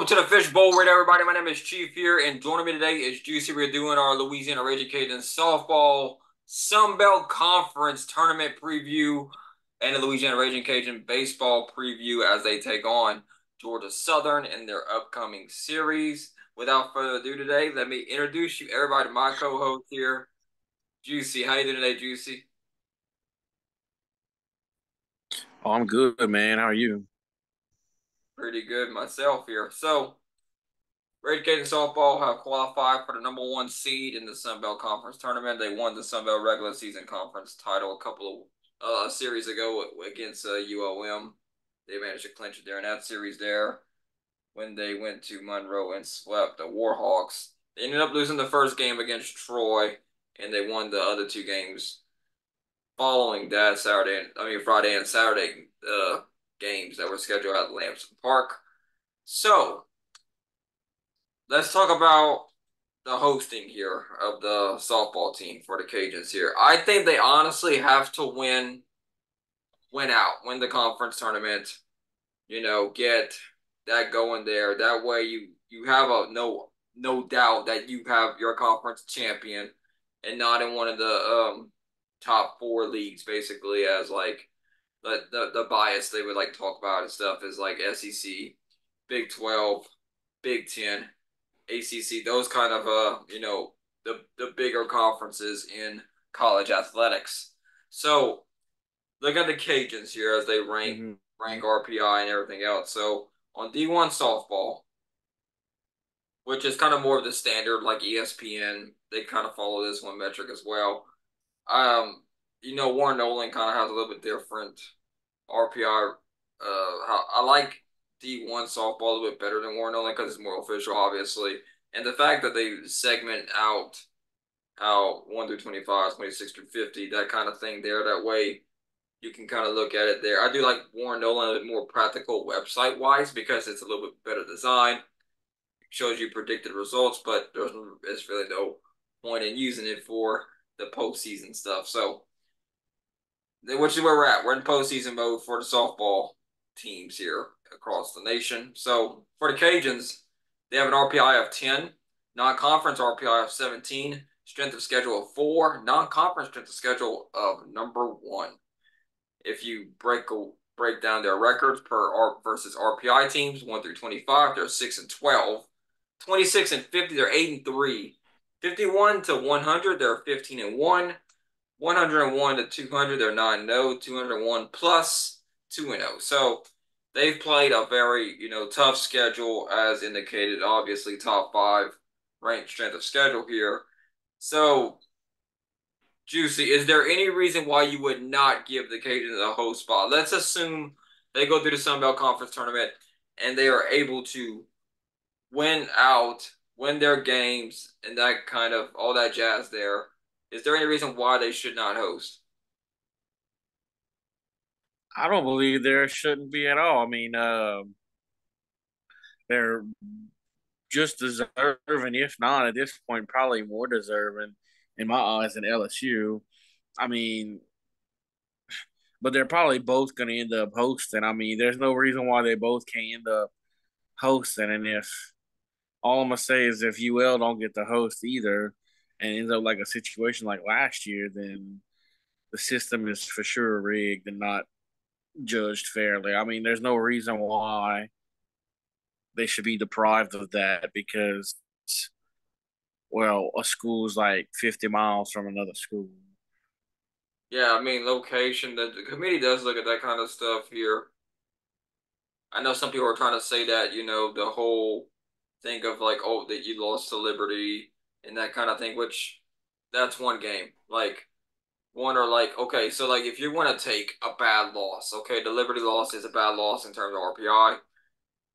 Welcome to the Fish Bowl, right, everybody? My name is Chief here, and joining me today is Juicy. We're doing our Louisiana Ragin Cajuns softball Sunbelt Conference tournament preview and the Louisiana Ragin Cajun baseball preview as they take on Georgia Southern in their upcoming series. Without further ado today, let me introduce you, everybody, to my co-host here, Juicy. How you doing today, Juicy? Oh, I'm good, man. How are you? Pretty good myself here. So, Ragin Cajun softball have qualified for the number one seed in the Sunbelt Conference tournament. They won the Sunbelt regular season conference title a couple of series ago against UOM. They managed to clinch it there in that series there when they went to Monroe and swept the Warhawks. They ended up losing the first game against Troy, and they won the other two games following that Friday and Saturday games that were scheduled at Lamson Park. So let's talk about the hosting here of the softball team for the Cajuns here. I think they honestly have to win the conference tournament. Get that going there. That way you have a no doubt that you have your conference champion and not in one of the top four leagues basically as like the bias they would like talk about and stuff is like SEC, Big 12, Big 10, ACC, those kind of the bigger conferences in college athletics. So look at the Cajuns here as they rank Hmm. RPI and everything else. So on D1 softball, which is kind of more of the standard like ESPN, they kind of follow this one metric as well. Um, Warren Nolan kind of has a little bit different RPI. I like D1 softball a little bit better than Warren Nolan because it's more official, obviously. And the fact that they segment out how 1 through 25, 26 through 50, that kind of thing there. That way you can kind of look at it there. I do like Warren Nolan a bit more practical website wise because it's a little bit better design. It shows you predicted results, but there's really no point in using it for the postseason stuff. So, which is where we're at. We're in postseason mode for the softball teams here across the nation. So, for the Cajuns, they have an RPI of 10, non conference RPI of 17, strength of schedule of 4, non conference strength of schedule of number 1. If you break down their records per versus RPI teams, 1 through 25, they're 6 and 12. 26 and 50, they're 8 and 3. 51 to 100, they're 15 and 1. 101 to 200, they're 9 and 0. 201 plus 2 and 0. So they've played a very, tough schedule as indicated, obviously top 5 ranked strength of schedule here. So Juicy, is there any reason why you would not give the Cajuns a host spot? Let's assume they go through the Sun Belt Conference tournament and they are able to win their games, and that kind of all that jazz there. Is there any reason why they should not host? I don't believe there shouldn't be at all. They're just deserving, if not at this point, probably more deserving in my eyes than LSU. I mean, but they're probably both going to end up hosting. There's no reason why they both can't end up hosting. And if all I'm gonna say is if UL don't get the host either, and ends up like a situation like last year, then the system is for sure rigged and not judged fairly. There's no reason why they should be deprived of that because, well, a school's like 50 miles from another school. Yeah, I mean location. The committee does look at that kind of stuff here. I know some people are trying to say that the whole thing of like, oh, that you lost to Liberty and that kind of thing, which that's one game. Like one or like okay, so like if you want to take a bad loss, okay, the Liberty loss is a bad loss in terms of RPI.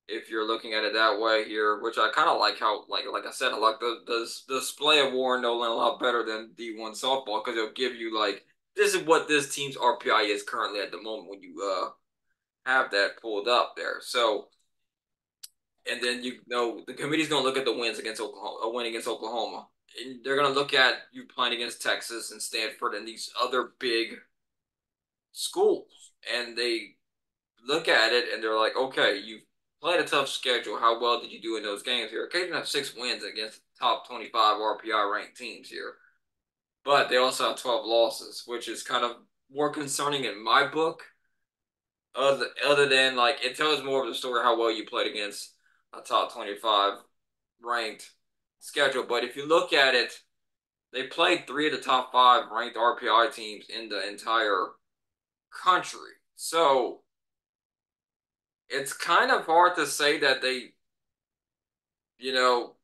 If you're looking at it that way here, which I kind of like how like I said, I like the display of Warren Nolan a lot better than D1 softball because it'll give you like this is what this team's RPI is currently at the moment when you have that pulled up there. So and then the committee's gonna look at the wins against Oklahoma, a win against Oklahoma. And they're gonna look at you playing against Texas and Stanford and these other big schools, and they look at it and they're like, okay, played a tough schedule. How well did you do in those games here? Cajuns have 6 wins against top 25 RPI ranked teams here, but they also have 12 losses, which is kind of more concerning in my book. Other than like it tells more of the story how well you played against a top 25 ranked schedule. But if you look at it, they played three of the top five ranked RPI teams in the entire country. So it's kind of hard to say that you know,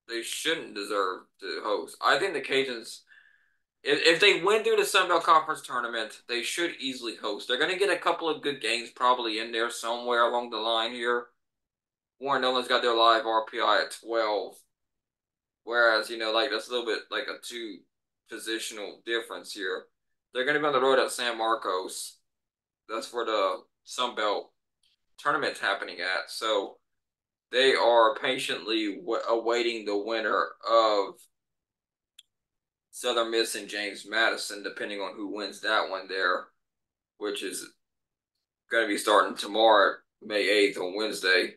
they shouldn't deserve to host. I think the Cajuns, if they win through the Sunbelt Conference tournament, they should easily host. They're going to get a couple of good games probably in there somewhere along the line here. Warren Nolan's got their live RPI at 12, whereas, like that's a little bit like a two positional difference here. They're going to be on the road at San Marcos. That's where the Sunbelt tournament's happening at. So they are patiently awaiting the winner of Southern Miss and James Madison, depending on who wins that one there, which is going to be starting tomorrow, May 8th on Wednesday.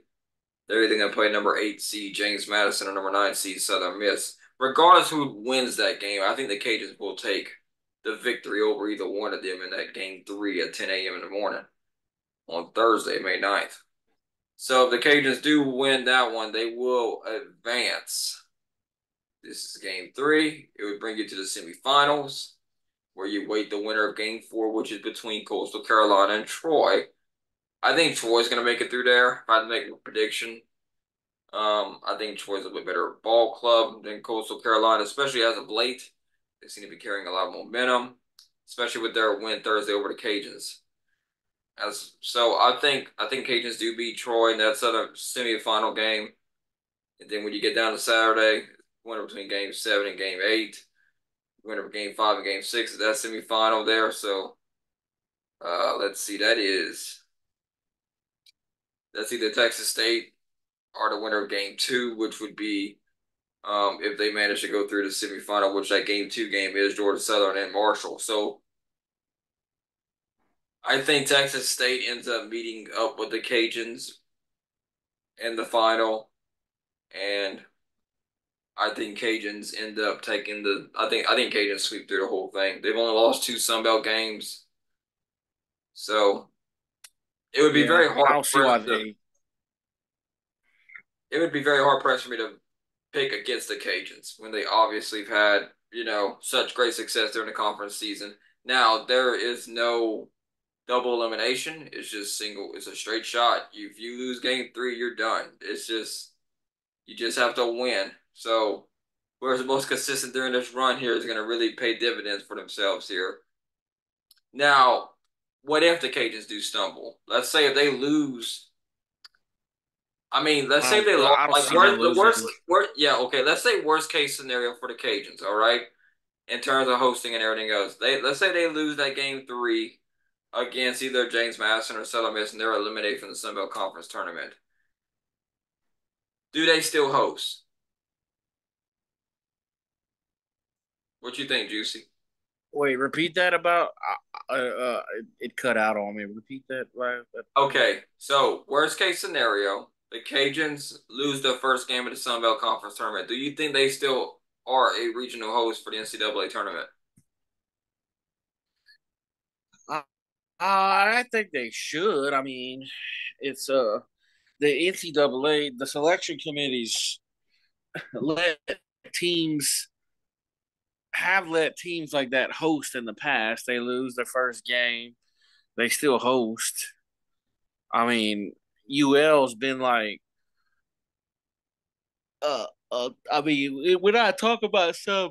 They're either going to play number 8 seed James Madison or number 9 seed Southern Miss. Regardless who wins that game, I think the Cajuns will take the victory over either one of them in that game 3 at 10 a.m. in the morning on Thursday, May 9th. So if the Cajuns do win that one, they will advance. This is game 3. It would bring you to the semifinals, where you wait the winner of game 4, which is between Coastal Carolina and Troy. I think Troy's going to make it through there. If I had to make a prediction, I think Troy's a bit better ball club than Coastal Carolina, especially as of late. They seem to be carrying a lot of momentum, especially with their win Thursday over the Cajuns. I think Cajuns do beat Troy in that semifinal game. And then when you get down to Saturday, winner between game 7 and game 8, winner of game 5 and game 6 is that semifinal there. So let's see, that's either Texas State or the winner of game 2, which would be if they manage to go through the semifinal, which that game 2 game is Georgia Southern and Marshall. So I think Texas State ends up meeting up with the Cajuns in the final, and I think Cajuns end up taking the. I think Cajuns sweep through the whole thing. They've only lost 2 Sunbelt games, so it would be Yeah, very I hard don't see why pressed to. they. It would be very hard pressed for me to pick against the Cajuns when they obviously have had such great success during the conference season. Now there is no double elimination. It's just single. It's a straight shot. If you lose game 3, you're done. It's just you just have to win. So whoever's the most consistent during this run here is going to really pay dividends for themselves here. Now, what if the Cajuns do stumble? Let's say if they lose. I mean, let's say if they lost. I don't Like see them worst, the losing. worst. Yeah, okay. Let's say worst case scenario for the Cajuns. All right, in terms of hosting and everything else. Let's say they lose that game 3 against either James Madison or Southern Miss, and they're eliminated from the Sun Belt Conference tournament. Do they still host? What you think, Juicy? Wait, repeat that about. It cut out on me. Repeat that last. That part. Okay, so worst case scenario, the Cajuns lose their first game of the Sun Belt Conference tournament. Do you think they still are a regional host for the NCAA tournament? Uh, I think they should. I mean, it's the NCAA, the selection committees let teams let teams like that host in the past. They lose their first game, they still host. I mean, UL's been like, I mean, when I talk about some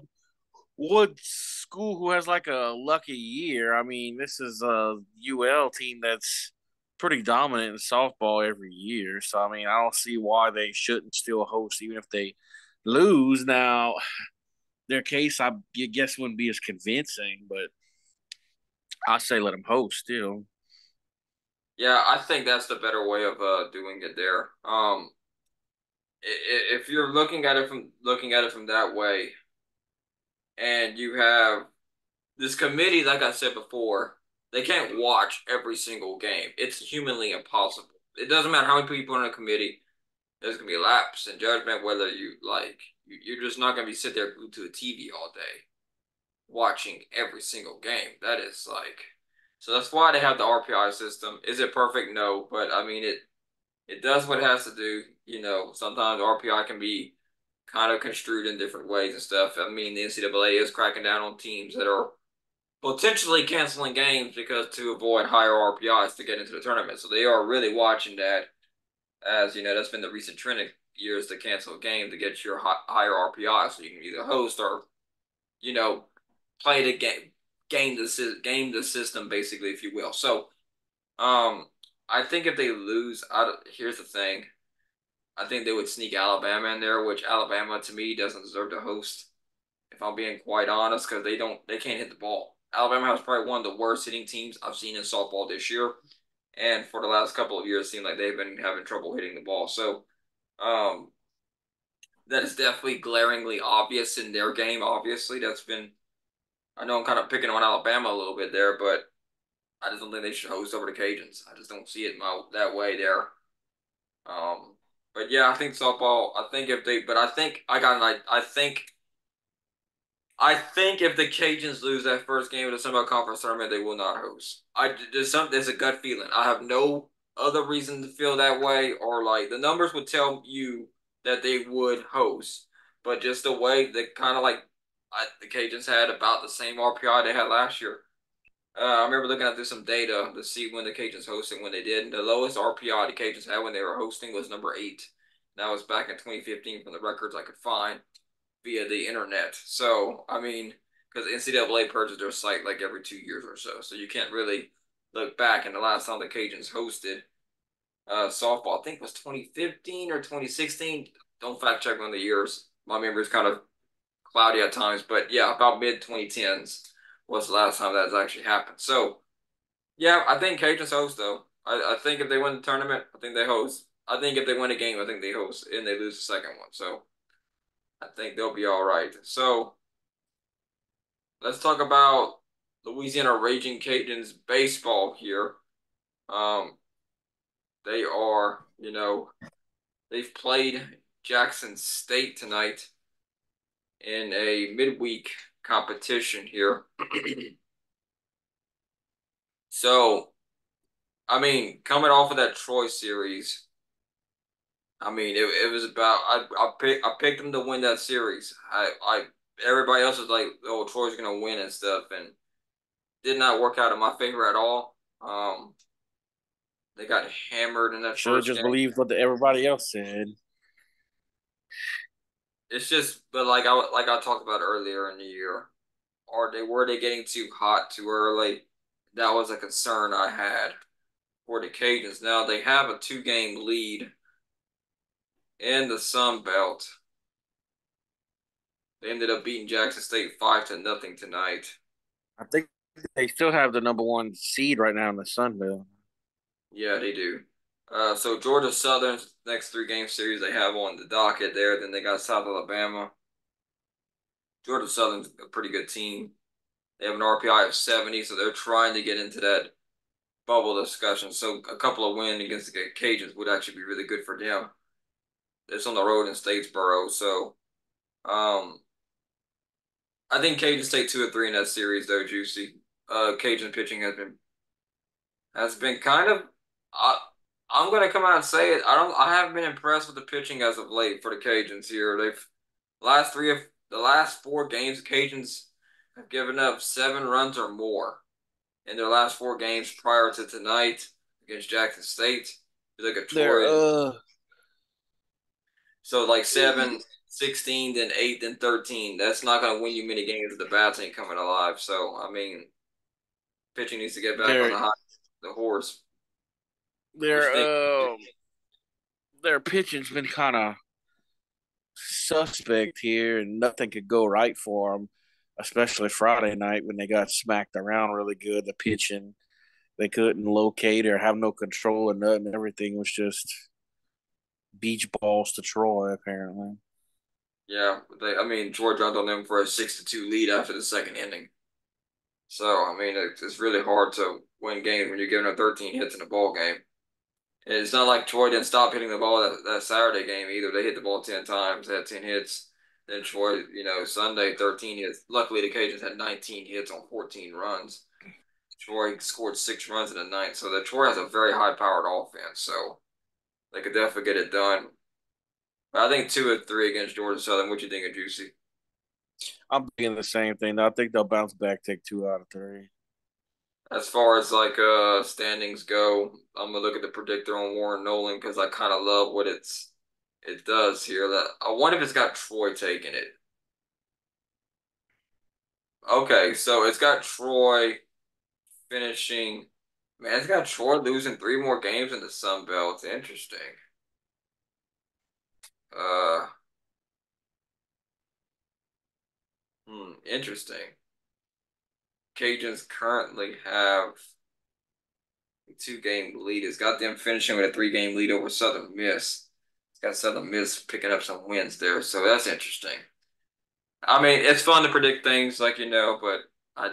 one school who has like a lucky year, I mean, this is a UL team that's pretty dominant in softball every year. So I mean, I don't see why they shouldn't still host even if they lose. Now, their case, I guess, wouldn't be as convincing, but I say let them host still. Yeah, I think that's the better way of doing it there. If you're looking at it from that way, and you have this committee, like I said before, they can't watch every single game. It's humanly impossible. it doesn't matter how many people are in a committee. There's gonna be a lapse in judgment whether you're just not gonna be sitting there glued to a TV all day watching every single game. That is like so that's why they have the RPI system. Is it perfect? No, but I mean it does what it has to do. Sometimes RPI can be kind of construed in different ways and stuff. I mean, the NCAA is cracking down on teams that are potentially canceling games because to avoid higher RPIs to get into the tournament. So they are really watching that as that's been the recent trend of years to cancel a game to get your higher RPI so you can either host or you know play the game the system basically, if you will. So I think if they lose, here's the thing. I think they would sneak Alabama in there, which Alabama to me doesn't deserve to host. If I'm being quite honest, because they can't hit the ball. Alabama has probably one of the worst hitting teams I've seen in softball this year, and for the last couple of years, it seemed like they've been having trouble hitting the ball. So, um, that is definitely glaringly obvious in their game. Obviously, that's been. I know I'm kind of picking on Alabama a little bit there, but I just don't think they should host over the Cajuns. I just don't see it that way there. Um, but yeah, I think softball. I think if they, but I think I got an. I think if the Cajuns lose that first game of the Sunbelt Conference tournament, they will not host. There's a gut feeling. I have no other reason to feel that way, or like the numbers would tell you that they would host, but just the way that kind of like the Cajuns had about the same RPI they had last year. I remember looking at some data to see when the Cajuns hosted when they did. And the lowest RPI the Cajuns had when they were hosting was number 8. That was back in 2015 from the records I could find via the internet. So, I mean, because NCAA purges their site like every 2 years or so. So you can't really look back. And the last time the Cajuns hosted softball, I think was 2015 or 2016. Don't fact check on the years. My memory is kind of cloudy at times. But yeah, about mid 2010s was the last time that's actually happened. So, yeah, I think Cajuns host, though. I think if they win the tournament, I think they host. I think if they win a game, I think they host and they lose the second one. So I think they'll be all right. So let's talk about Louisiana Ragin Cajuns baseball here. Um, they are, they've played Jackson State tonight in a midweek competition here. So, I mean, coming off of that Troy series, I mean, it was about I picked them to win that series. I everybody else was like, oh, Troy's gonna win and stuff, and did not work out in my favor at all. They got hammered in that Should have first just game. believed what everybody else said. It's just, but like I talked about earlier in the year, were they getting too hot too early? That was a concern I had for the Cajuns. Now they have a 2-game lead in the Sunbelt. They ended up beating Jackson State 5-0 tonight. I think they still have the number one seed right now in the Sun Belt. Yeah, they do. So Georgia Southern's next 3-game series they have on the docket there. Then they got South Alabama. Georgia Southern's a pretty good team. They have an RPI of 70, so they're trying to get into that bubble discussion. So a couple of wins against the Cajuns would actually be really good for them. It's on the road in Statesboro, so um, I think Cajuns take 2 or 3 in that series, though. Juicy. Cajun pitching has been kind of. I, I'm going to come out and say it. I haven't been impressed with the pitching as of late for the Cajuns here. They've last three of the last 4 games, the Cajuns have given up 7 runs or more in their last 4 games prior to tonight against Jackson State. You look at They're Troy, so like 7, 16, then 8, then 13. That's not going to win you many games if the bats ain't coming alive. So I mean, pitching needs to get back on they're the horse. What their you think? their pitching's been kind of suspect here, and nothing could go right for them. Especially Friday night when they got smacked around really good. The pitching they couldn't locate or have no control or nothing. Everything was just beach balls to Troy apparently. Yeah, I mean, Troy jumped on them for a 6-2 lead after the second inning. So I mean, it's really hard to win games when you're giving up 13 hits in a ball game. It's not like Troy didn't stop hitting the ball that Saturday game either. They hit the ball 10 times, they had 10 hits. Then Troy, Sunday 13 hits. Luckily, the Cajuns had 19 hits on 14 runs. Troy scored 6 runs in the ninth, so the Troy has a very high-powered offense, so they could definitely get it done. But I think 2 of 3 against Georgia Southern. What you think of Juicy? I'm thinking the same thing. I think they'll bounce back, take 2 out of 3. As far as like standings go, I'm gonna look at the predictor on Warren Nolan because I kind of love what it does here. That I wonder if it's got Troy taking it. Okay, so it's got Troy finishing. Man, it's got Troy losing 3 more games in the Sunbelt. Interesting. Uh, interesting. Cajuns currently have a 2 game lead. It's got them finishing with a 3 game lead over Southern Miss. It's got Southern Miss picking up some wins there, so that's interesting. I mean, it's fun to predict things like but I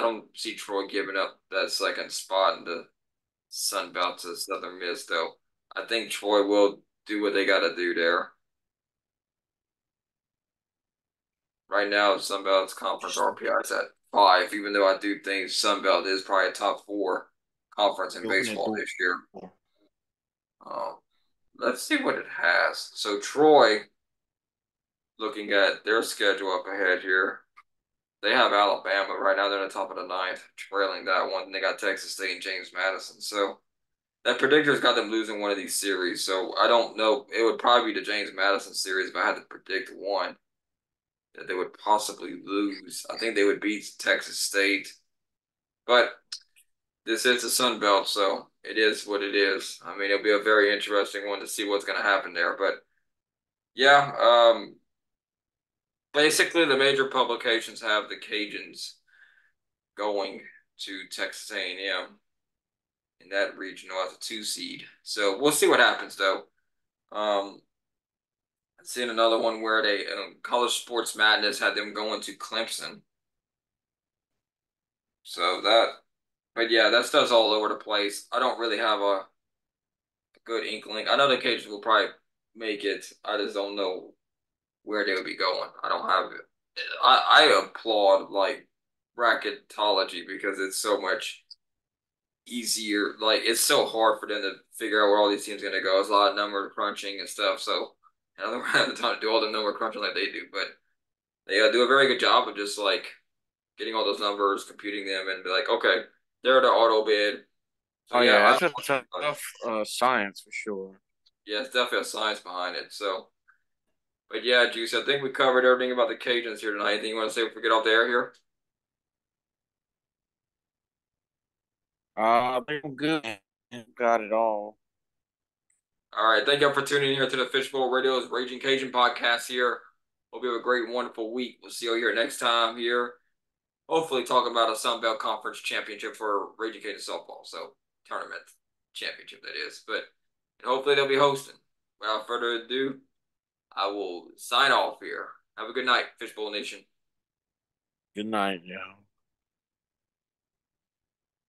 don't see Troy giving up that second spot in the Sun Belt to Southern Miss, though. I think Troy will do what they got to do there. Right now, Sun Belt's conference RPI is at 5, even though I do think Sun Belt is probably a top 4 conference in You open that baseball door. this year. Um, let's see what it has. So Troy, looking at their schedule up ahead here, they have Alabama right now. They're in the top of the ninth, trailing that one. And they got Texas State and James Madison. So that predictor's got them losing one of these series. So I don't know. It would probably be the James Madison series if I had to predict one that they would possibly lose. I think they would beat Texas State. But this is the Sun Belt, so it is what it is. I mean, it'll be a very interesting one to see what's going to happen there. But yeah, basically the major publications have the Cajuns going to Texas A&M in that regional as a 2 seed. So we'll see what happens though. Um, I've seen another one where they College Sports Madness had them going to Clemson. So but yeah, that stuff's all over the place. I don't really have a good inkling. I know the Cajuns will probably make it. I just don't know where they would be going. I don't have it. I applaud like bracketology because it's so much easier. Like it's so hard for them to figure out where all these teams are gonna go. It's a lot of number crunching and stuff. So I don't have the time to do all the number crunching like they do, but they do a very good job of just like getting all those numbers, computing them, and be like, okay, they're the auto bid. So Oh yeah, yeah, I it's a don't, tough science for sure. yeah, it's definitely a science behind it. So, but yeah, Juice, I think we covered everything about the Cajuns here tonight. Anything you want to say before we get off the air here? I think I'm good. Got it all. All right, thank you for tuning in here to the Fishbowl Radio's Raging Cajun podcast here. Hope you have a great, wonderful week. We'll see you here next time here. Hopefully, talking about a Sun Belt Conference championship for Raging Cajun softball. So, tournament championship, that is. But and hopefully, they'll be hosting. Without further ado, I will sign off here. Have a good night, Fishbowl Nation. Good night, y'all.